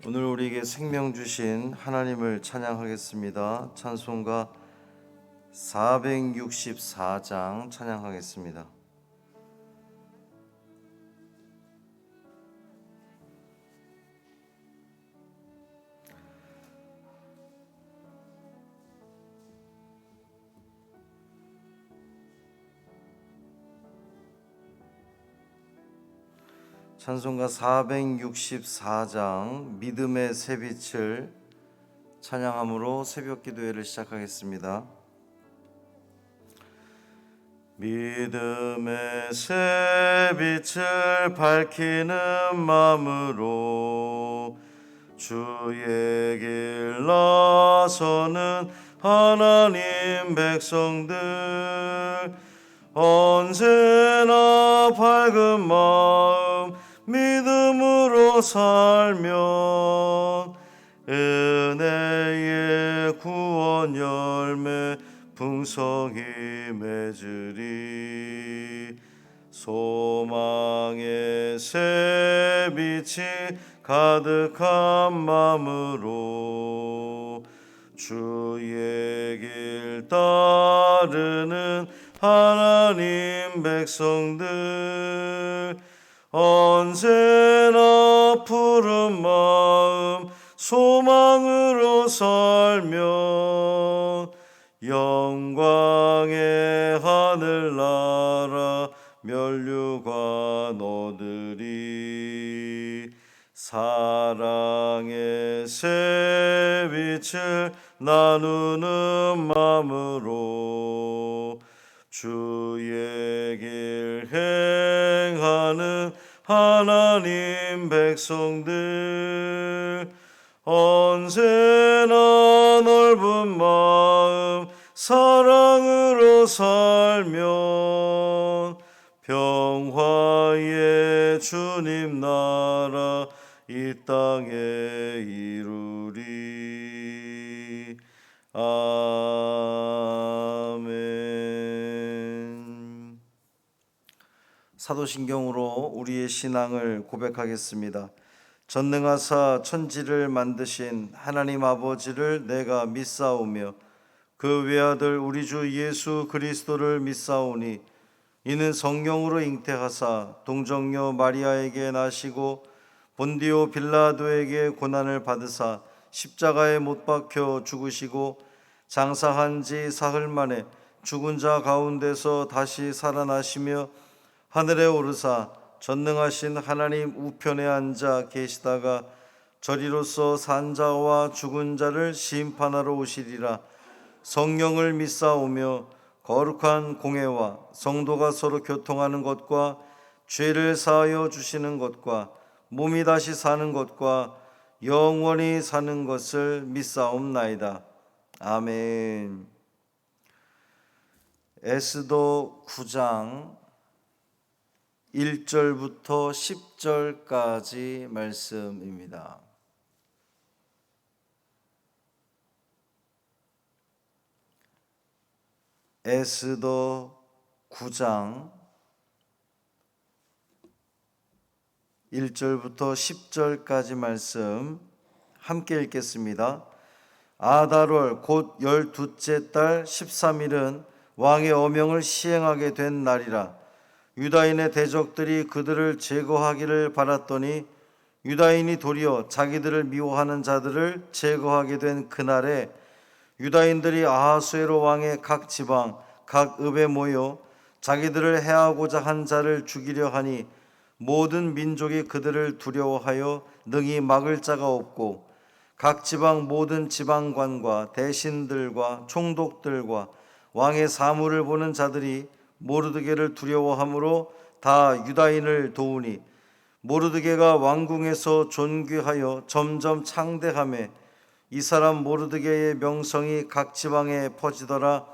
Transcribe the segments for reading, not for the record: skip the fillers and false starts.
오늘 우리에게 생명 주신 하나님을 찬양하겠습니다. 찬송가 464장 찬양하겠습니다. 찬송가 464장 믿음의 새빛을 찬양함으로 새벽 기도회를 시작하겠습니다. 믿음의 새빛을 밝히는 마음으로 주의 길 나서는 하나님 백성들, 언제나 밝은 마음 믿음으로 살면 은혜의 구원 열매 풍성히 맺으리. 소망의 새빛이 가득한 마음으로 주의 길 따르는 하나님 백성들, 언제나 푸른 마음 소망으로 살면 영광의 하늘나라 면류관 얻으리. 사랑의 새빛을 나누는 마음으로 주의 길 행하는 하나님 백성들, 언제나 넓은 마음 사랑으로 살면 평화의 주님 나라 이 땅에 이루리. 아멘. 사도신경으로 우리의 신앙을 고백하겠습니다. 전능하사 천지를 만드신 하나님 아버지를 내가 믿사오며 그 외아들 우리 주 예수 그리스도를 믿사오니 이는 성령으로 잉태하사 동정녀 마리아에게 나시고 본디오 빌라도에게 고난을 받으사 십자가에 못 박혀 죽으시고 장사한 지 사흘 만에 죽은 자 가운데서 다시 살아나시며 하늘에 오르사 전능하신 하나님 우편에 앉아 계시다가 저리로서 산 자와 죽은 자를 심판하러 오시리라. 성령을 믿사오며 거룩한 공회와 성도가 서로 교통하는 것과 죄를 사하여 주시는 것과 몸이 다시 사는 것과 영원히 사는 것을 믿사옵나이다. 아멘. 에스더 9장 1절부터 10절까지 말씀입니다. 에스더 9장 1절부터 10절까지 말씀 함께 읽겠습니다. 아달월 곧 12째 달 13일은 왕의 어명을 시행하게 된 날이라. 유다인의 대적들이 그들을 제거하기를 바랐더니 유다인이 도리어 자기들을 미워하는 자들을 제거하게 된 그날에 유다인들이 아하수에로 왕의 각 지방 각 읍에 모여 자기들을 해하고자 한 자를 죽이려 하니 모든 민족이 그들을 두려워하여 능히 막을 자가 없고 각 지방 모든 지방관과 대신들과 총독들과 왕의 사물을 보는 자들이 모르드게를 두려워함으로 다 유다인을 도우니 모르드게가 왕궁에서 존귀하여 점점 창대하매 이 사람 모르드게의 명성이 각 지방에 퍼지더라.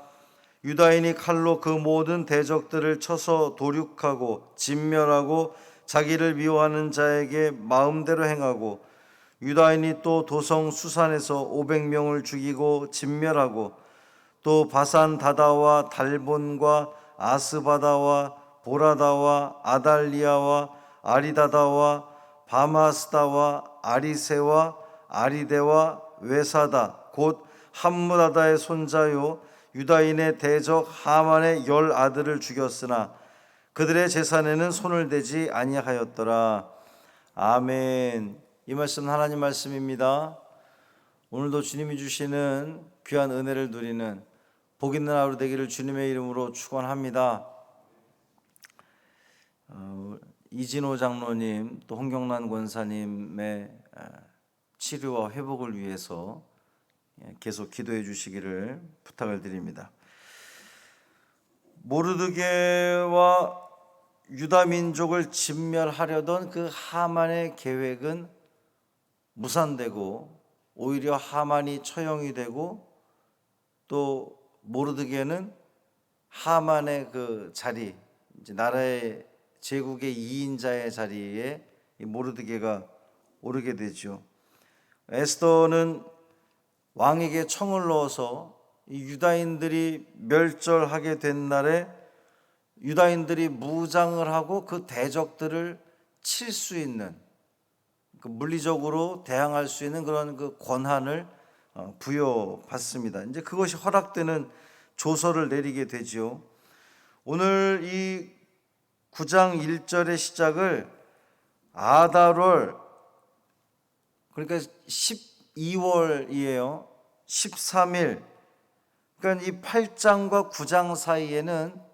유다인이 칼로 그 모든 대적들을 쳐서 도륙하고 진멸하고 자기를 미워하는 자에게 마음대로 행하고 유다인이 또 도성 수산에서 500명을 죽이고 진멸하고 또 바산 다다와 달본과 아스바다와 보라다와 아달리아와 아리다다와 바마스다와 아리세와 아리데와 외사다 곧 함므다다의 손자요 유다인의 대적 하만의 10 아들을 죽였으나 그들의 재산에는 손을 대지 아니하였더라. 아멘. 이 말씀은 하나님 말씀입니다. 오늘도 주님이 주시는 귀한 은혜를 누리는 복 있는 하루 되기를 주님의 이름으로 축원합니다. 이진호 장로님 또 홍경란 권사님의 치료와 회복을 위해서 계속 기도해 주시기를 부탁을 드립니다. 모르드게와 유다 민족을 진멸하려던 그 하만의 계획은 무산되고 오히려 하만이 처형이 되고 또 모르드게는 하만의 그 자리, 이제 나라의 제국의 2인자의 자리에 이 모르드게가 오르게 되죠. 에스더는 왕에게 청을 넣어서 이 유다인들이 멸절하게 된 날에 유다인들이 무장을 하고 그 대적들을 칠 수 있는, 그 물리적으로 대항할 수 있는 그런 그 권한을 부여받습니다. 이제 그것이 허락되는 조서를 내리게 되지요. 오늘 이 9장 1절의 시작을 아달월, 그러니까 12월이에요. 13일. 그러니까 이 8장과 9장 사이에는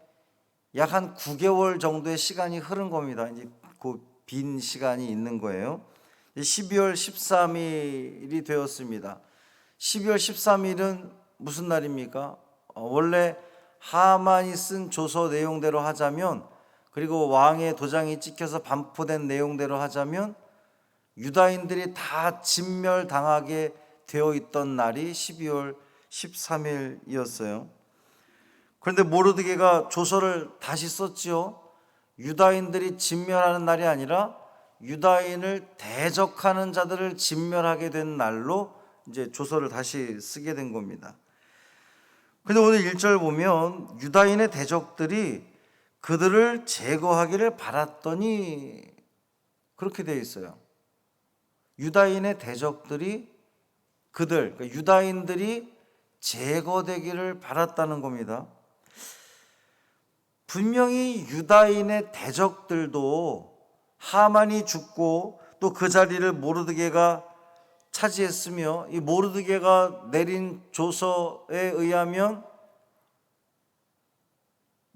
약 한 9개월 정도의 시간이 흐른 겁니다. 이제 그 빈 시간이 있는 거예요. 12월 13일이 되었습니다. 12월 13일은 무슨 날입니까? 원래 하만이 쓴 조서 내용대로 하자면, 그리고 왕의 도장이 찍혀서 반포된 내용대로 하자면 유다인들이 다 진멸당하게 되어 있던 날이 12월 13일이었어요. 그런데 모르드게가 조서를 다시 썼지요. 유다인들이 진멸하는 날이 아니라 유다인을 대적하는 자들을 진멸하게 된 날로 이제 조서를 다시 쓰게 된 겁니다. 그런데 오늘 1절 보면 유다인의 대적들이 그들을 제거하기를 바랐더니 그렇게 되어 있어요. 유다인의 대적들이 그러니까 유다인들이 제거되기를 바랐다는 겁니다. 분명히 유다인의 대적들도 하만이 죽고 또 그 자리를 모르드게가 차지했으며, 이 모르드게가 내린 조서에 의하면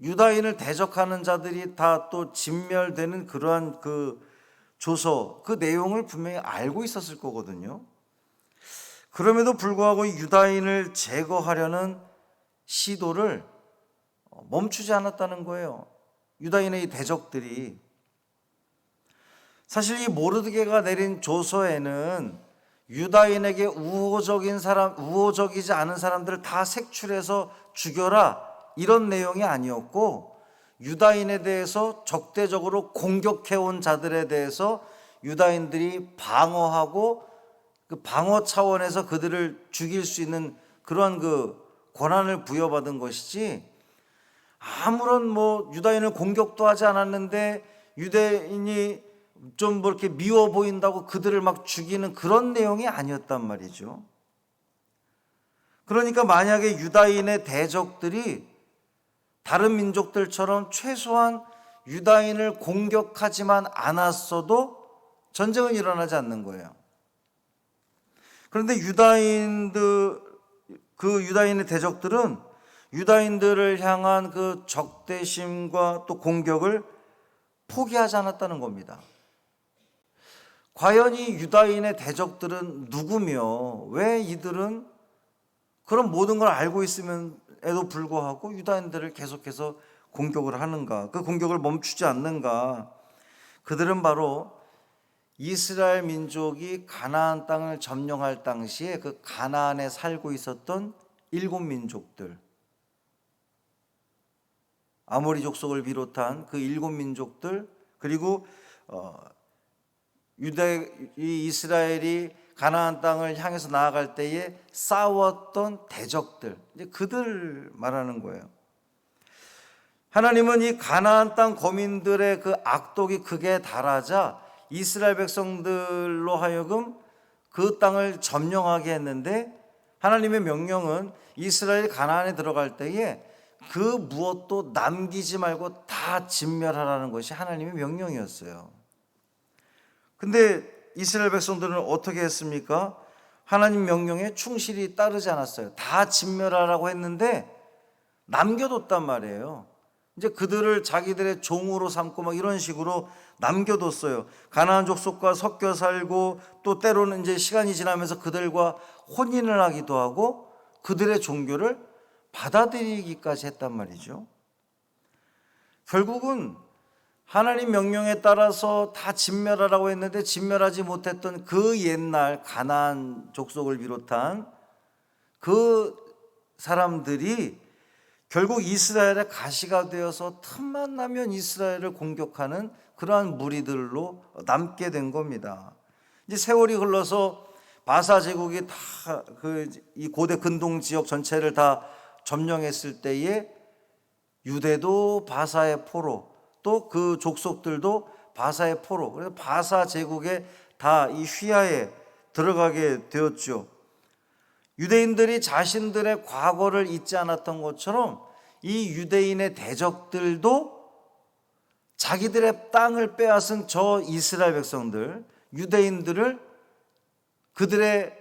유다인을 대적하는 자들이 다 또 진멸되는 그러한 그 조서, 그 내용을 분명히 알고 있었을 거거든요. 그럼에도 불구하고 유다인을 제거하려는 시도를 멈추지 않았다는 거예요. 유다인의 대적들이. 사실 이 모르드게가 내린 조서에는 유다인에게 우호적이지 않은 사람들을 다 색출해서 죽여라, 이런 내용이 아니었고, 유다인에 대해서 적대적으로 공격해온 자들에 대해서 유다인들이 방어하고 그 방어 차원에서 그들을 죽일 수 있는 그러한 그 권한을 부여받은 것이지, 아무런 유다인을 공격도 하지 않았는데 유다인이 좀 이렇게 미워 보인다고 그들을 막 죽이는 그런 내용이 아니었단 말이죠. 그러니까 만약에 유다인의 대적들이 다른 민족들처럼 최소한 유다인을 공격하지만 않았어도 전쟁은 일어나지 않는 거예요. 그런데 유다인의 대적들은 유다인들을 향한 그 적대심과 또 공격을 포기하지 않았다는 겁니다. 과연 이 유다인의 대적들은 누구며 왜 이들은 그런 모든 걸 알고 있음에도 불구하고 유다인들을 계속해서 공격을 하는가, 그 공격을 멈추지 않는가? 그들은 바로 이스라엘 민족이 가나안 땅을 점령할 당시에 그 가나안에 살고 있었던 7민족들, 아모리 족속을 비롯한 그 7민족들, 그리고 이스라엘이 가나안 땅을 향해서 나아갈 때에 싸웠던 대적들, 이제 그들 말하는 거예요. 하나님은 이 가나안 땅 거민들의 그 악독이 극에 달하자 이스라엘 백성들로 하여금 그 땅을 점령하게 했는데 하나님의 명령은 이스라엘이 가나안에 들어갈 때에 그 무엇도 남기지 말고 다 진멸하라는 것이 하나님의 명령이었어요. 근데 이스라엘 백성들은 어떻게 했습니까? 하나님 명령에 충실히 따르지 않았어요. 다 진멸하라고 했는데 남겨뒀단 말이에요. 이제 그들을 자기들의 종으로 삼고 막 이런 식으로 남겨뒀어요. 가나안 족속과 섞여 살고 또 때로는 이제 시간이 지나면서 그들과 혼인을 하기도 하고 그들의 종교를 받아들이기까지 했단 말이죠. 결국은 하나님 명령에 따라서 다 진멸하라고 했는데 진멸하지 못했던 그 옛날 가나안 족속을 비롯한 그 사람들이 결국 이스라엘의 가시가 되어서 틈만 나면 이스라엘을 공격하는 그러한 무리들로 남게 된 겁니다. 이제 세월이 흘러서 바사 제국이 다 이 고대 근동 지역 전체를 다 점령했을 때에 유대도 바사의 포로, 또 그 족속들도 바사의 포로, 그래서 바사 제국에 다 이 휘하에 들어가게 되었죠. 유대인들이 자신들의 과거를 잊지 않았던 것처럼 이 유대인의 대적들도 자기들의 땅을 빼앗은 저 이스라엘 백성들, 유대인들을 그들의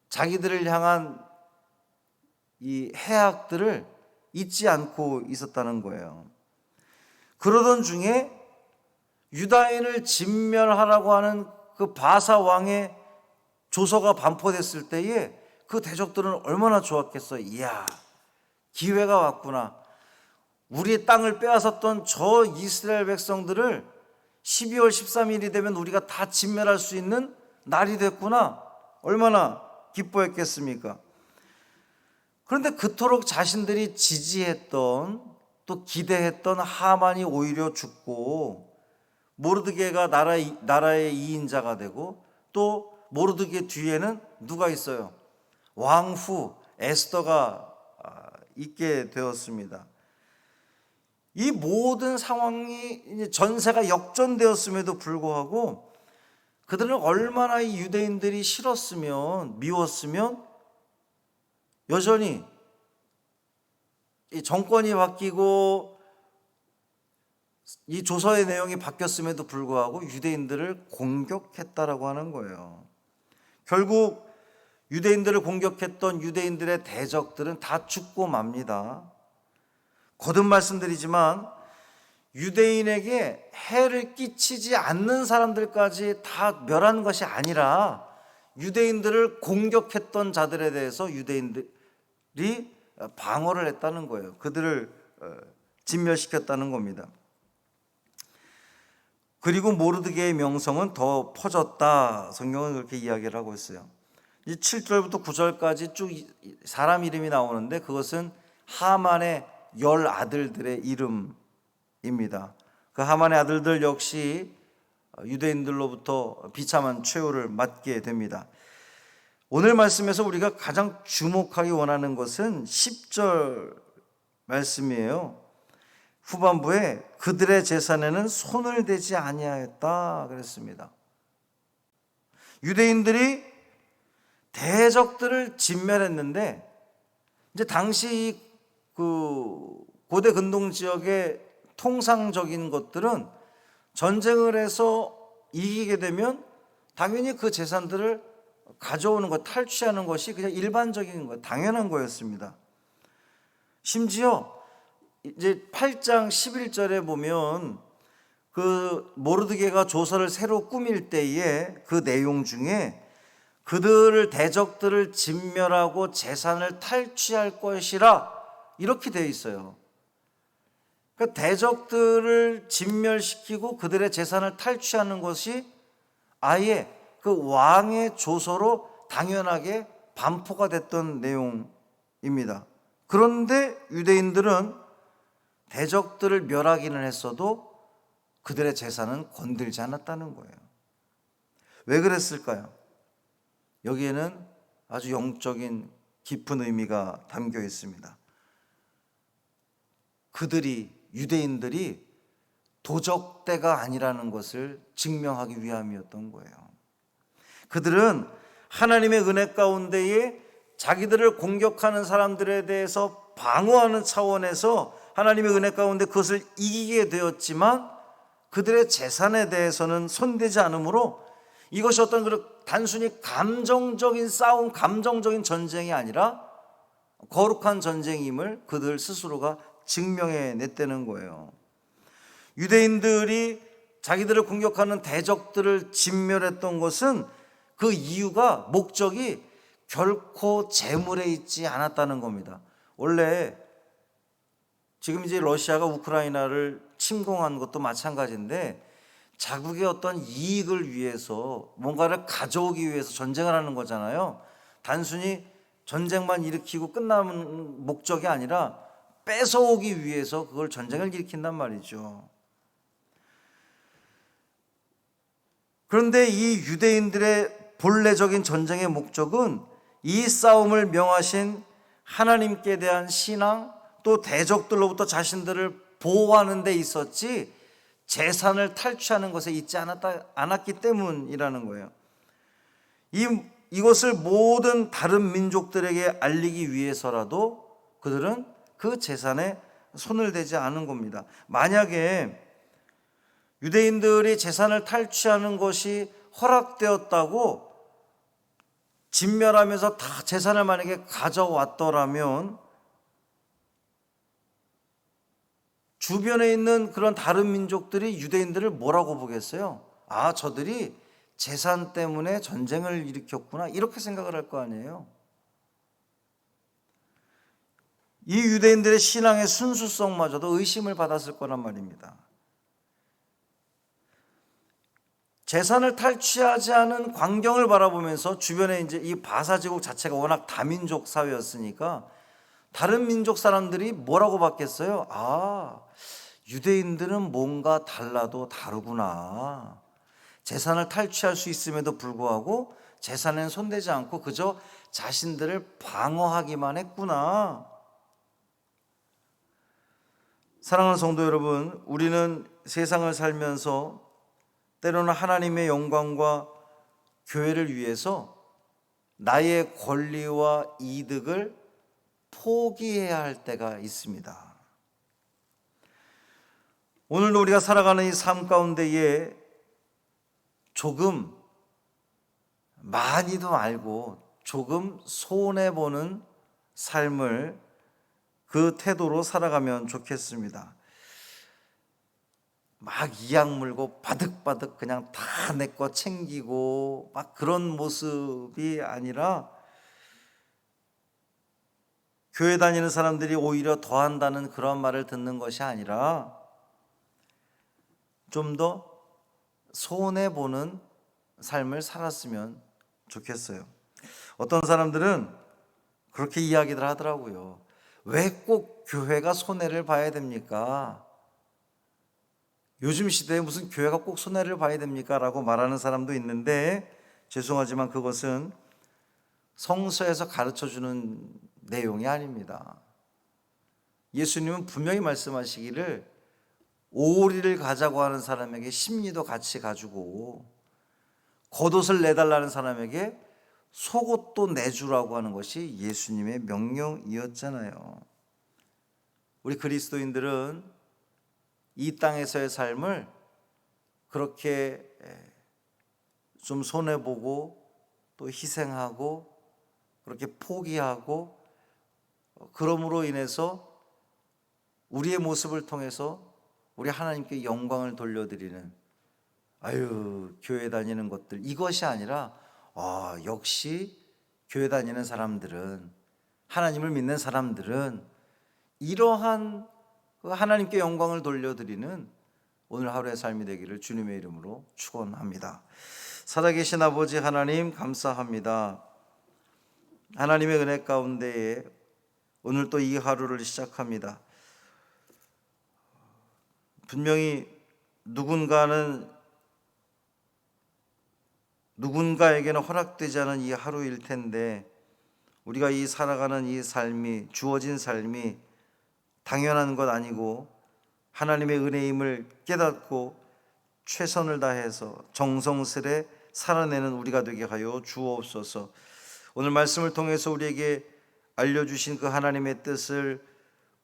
자기들을 향한 이 해악들을 잊지 않고 있었다는 거예요. 그러던 중에 유다인을 진멸하라고 하는 그 바사 왕의 조서가 반포됐을 때에 그 대적들은 얼마나 좋았겠어. 이야, 기회가 왔구나. 우리의 땅을 빼앗았던 저 이스라엘 백성들을 12월 13일이 되면 우리가 다 진멸할 수 있는 날이 됐구나. 얼마나 기뻐했겠습니까? 그런데 그토록 자신들이 지지했던 또 기대했던 하만이 오히려 죽고 모르드게가 나라의 2인자가 되고 또 모르드게 뒤에는 누가 있어요? 왕후 에스더가 있게 되었습니다. 이 모든 상황이 전세가 역전되었음에도 불구하고 그들은 얼마나 이 유대인들이 싫었으면, 미웠으면 여전히 이 정권이 바뀌고 이 조서의 내용이 바뀌었음에도 불구하고 유대인들을 공격했다라고 하는 거예요. 결국 유대인들을 공격했던 유대인들의 대적들은 다 죽고 맙니다. 거듭 말씀드리지만 유대인에게 해를 끼치지 않는 사람들까지 다 멸한 것이 아니라 유대인들을 공격했던 자들에 대해서 유대인들이 방어를 했다는 거예요. 그들을 진멸시켰다는 겁니다. 그리고 모르드게의 명성은 더 퍼졌다. 성경은 그렇게 이야기를 하고 있어요. 이 7절부터 9절까지 쭉 사람 이름이 나오는데 그것은 하만의 10 아들들의 이름입니다. 그 하만의 아들들 역시 유대인들로부터 비참한 최후를 맞게 됩니다. 오늘 말씀에서 우리가 가장 주목하기 원하는 것은 10절 말씀이에요. 후반부에 그들의 재산에는 손을 대지 아니하였다 그랬습니다. 유대인들이 대적들을 진멸했는데 이제 당시 그 고대 근동 지역의 통상적인 것들은 전쟁을 해서 이기게 되면 당연히 그 재산들을 가져오는 것, 탈취하는 것이 그냥 일반적인 것, 당연한 거였습니다. 심지어 이제 8장 11절에 보면 그 모르드게가 조서를 새로 꾸밀 때에 그 내용 중에 그들을 대적들을 진멸하고 재산을 탈취할 것이라 이렇게 되어 있어요. 그러니까 대적들을 진멸시키고 그들의 재산을 탈취하는 것이 아예 그 왕의 조서로 당연하게 반포가 됐던 내용입니다. 그런데 유대인들은 대적들을 멸하기는 했어도 그들의 재산은 건들지 않았다는 거예요. 왜 그랬을까요? 여기에는 아주 영적인 깊은 의미가 담겨 있습니다. 유대인들이 도적대가 아니라는 것을 증명하기 위함이었던 거예요. 그들은 하나님의 은혜 가운데에 자기들을 공격하는 사람들에 대해서 방어하는 차원에서 하나님의 은혜 가운데 그것을 이기게 되었지만 그들의 재산에 대해서는 손대지 않으므로 이것이 어떤 단순히 감정적인 싸움, 감정적인 전쟁이 아니라 거룩한 전쟁임을 그들 스스로가 증명해 냈다는 거예요. 유대인들이 자기들을 공격하는 대적들을 진멸했던 것은 그 이유가, 목적이 결코 재물에 있지 않았다는 겁니다. 원래 지금 이제 러시아가 우크라이나를 침공한 것도 마찬가지인데 자국의 어떤 이익을 위해서 뭔가를 가져오기 위해서 전쟁을 하는 거잖아요. 단순히 전쟁만 일으키고 끝나는 목적이 아니라 뺏어오기 위해서 그걸 전쟁을 일으킨단 말이죠. 그런데 이 유대인들의 본래적인 전쟁의 목적은 이 싸움을 명하신 하나님께 대한 신앙, 또 대적들로부터 자신들을 보호하는 데 있었지 재산을 탈취하는 것에 있지 않았기 때문이라는 거예요. 이것을 모든 다른 민족들에게 알리기 위해서라도 그들은 그 재산에 손을 대지 않은 겁니다. 만약에 유대인들이 재산을 탈취하는 것이 허락되었다고 진멸하면서 다 재산을 만약에 가져왔더라면 주변에 있는 그런 다른 민족들이 유대인들을 뭐라고 보겠어요? 아, 저들이 재산 때문에 전쟁을 일으켰구나, 이렇게 생각을 할 거 아니에요. 이 유대인들의 신앙의 순수성마저도 의심을 받았을 거란 말입니다. 재산을 탈취하지 않은 광경을 바라보면서 주변에 이제 이 바사제국 자체가 워낙 다민족 사회였으니까 다른 민족 사람들이 뭐라고 봤겠어요? 아, 유대인들은 뭔가 달라도 다르구나. 재산을 탈취할 수 있음에도 불구하고 재산에는 손대지 않고 그저 자신들을 방어하기만 했구나. 사랑하는 성도 여러분, 우리는 세상을 살면서 때로는 하나님의 영광과 교회를 위해서 나의 권리와 이득을 포기해야 할 때가 있습니다. 오늘도 우리가 살아가는 이 삶 가운데에 조금, 많이도 말고 조금 손해보는 삶을 그 태도로 살아가면 좋겠습니다. 막 이악 물고 바득바득 그냥 다 내 거 챙기고 막 그런 모습이 아니라, 교회 다니는 사람들이 오히려 더한다는 그런 말을 듣는 것이 아니라 좀 더 손해보는 삶을 살았으면 좋겠어요. 어떤 사람들은 그렇게 이야기들 하더라고요. 왜 꼭 교회가 손해를 봐야 됩니까? 요즘 시대에 무슨 교회가 꼭 손해를 봐야 됩니까? 라고 말하는 사람도 있는데, 죄송하지만 그것은 성서에서 가르쳐주는 내용이 아닙니다. 예수님은 분명히 말씀하시기를 오리를 가자고 하는 사람에게 심리도 같이 가지고 겉옷을 내달라는 사람에게 속옷도 내주라고 하는 것이 예수님의 명령이었잖아요. 우리 그리스도인들은 이 땅에서의 삶을 그렇게 좀 손해보고 또 희생하고 그렇게 포기하고, 그러므로 인해서 우리의 모습을 통해서 우리 하나님께 영광을 돌려드리는, 아유, 교회 다니는 것들, 이것이 아니라 역시 교회 다니는 사람들은, 하나님을 믿는 사람들은 이러한 하나님께 영광을 돌려드리는 오늘 하루의 삶이 되기를 주님의 이름으로 축원합니다. 살아계신 아버지 하나님, 감사합니다. 하나님의 은혜 가운데에 오늘 또 이 하루를 시작합니다. 분명히 누군가에게는 허락되지 않은 이 하루일 텐데, 우리가 이 살아가는 이 삶이, 주어진 삶이 당연한 것 아니고 하나님의 은혜임을 깨닫고 최선을 다해서 정성스레 살아내는 우리가 되게 하여 주옵소서. 오늘 말씀을 통해서 우리에게 알려주신 그 하나님의 뜻을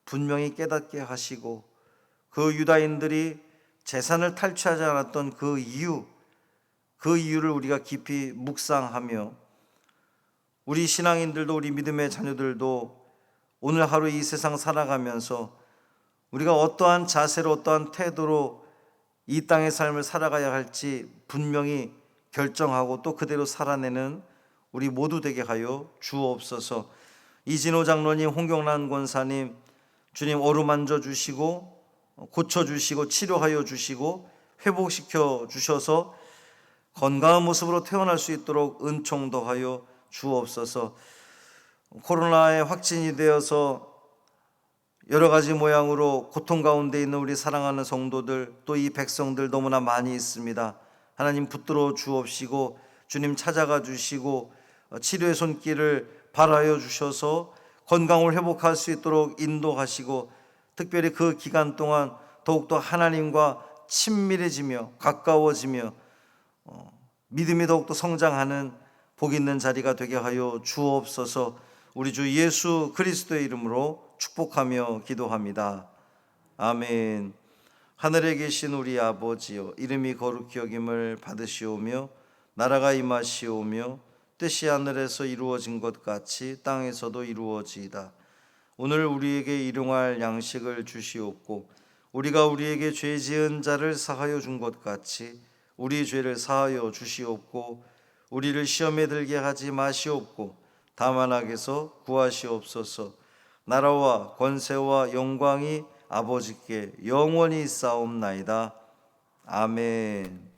분명히 깨닫게 하시고, 그 유다인들이 제산을 탈취하지 않았던 그 이유를 우리가 깊이 묵상하며, 우리 신앙인들도 우리 믿음의 자녀들도 오늘 하루 이 세상 살아가면서 우리가 어떠한 자세로 어떠한 태도로 이 땅의 삶을 살아가야 할지 분명히 결정하고 또 그대로 살아내는 우리 모두 되게 하여 주옵소서. 이진호 장로님, 홍경란 권사님, 주님 어루만져 주시고 고쳐주시고 치료하여 주시고 회복시켜 주셔서 건강한 모습으로 태어날 수 있도록 은총 더하여 주옵소서. 코로나에 확진이 되어서 여러 가지 모양으로 고통 가운데 있는 우리 사랑하는 성도들, 또 이 백성들 너무나 많이 있습니다. 하나님 붙들어 주옵시고 주님 찾아가 주시고 치료의 손길을 발하여 주셔서 건강을 회복할 수 있도록 인도하시고, 특별히 그 기간 동안 더욱더 하나님과 친밀해지며 가까워지며 믿음이 더욱더 성장하는 복 있는 자리가 되게 하여 주옵소서. 우리 주 예수 그리스도의 이름으로 축복하며 기도합니다. 아멘. 하늘에 계신 우리 아버지여, 이름이 거룩히 여김을 받으시오며 나라가 임하시오며 뜻이 하늘에서 이루어진 것 같이 땅에서도 이루어지이다. 오늘 우리에게 일용할 양식을 주시옵고, 우리가 우리에게 죄 지은 자를 사하여 준 것 같이 우리 죄를 사하여 주시옵고, 우리를 시험에 들게 하지 마시옵고 다만 악에서 구하시옵소서. 나라와 권세와 영광이 아버지께 영원히 있사옵나이다. 아멘.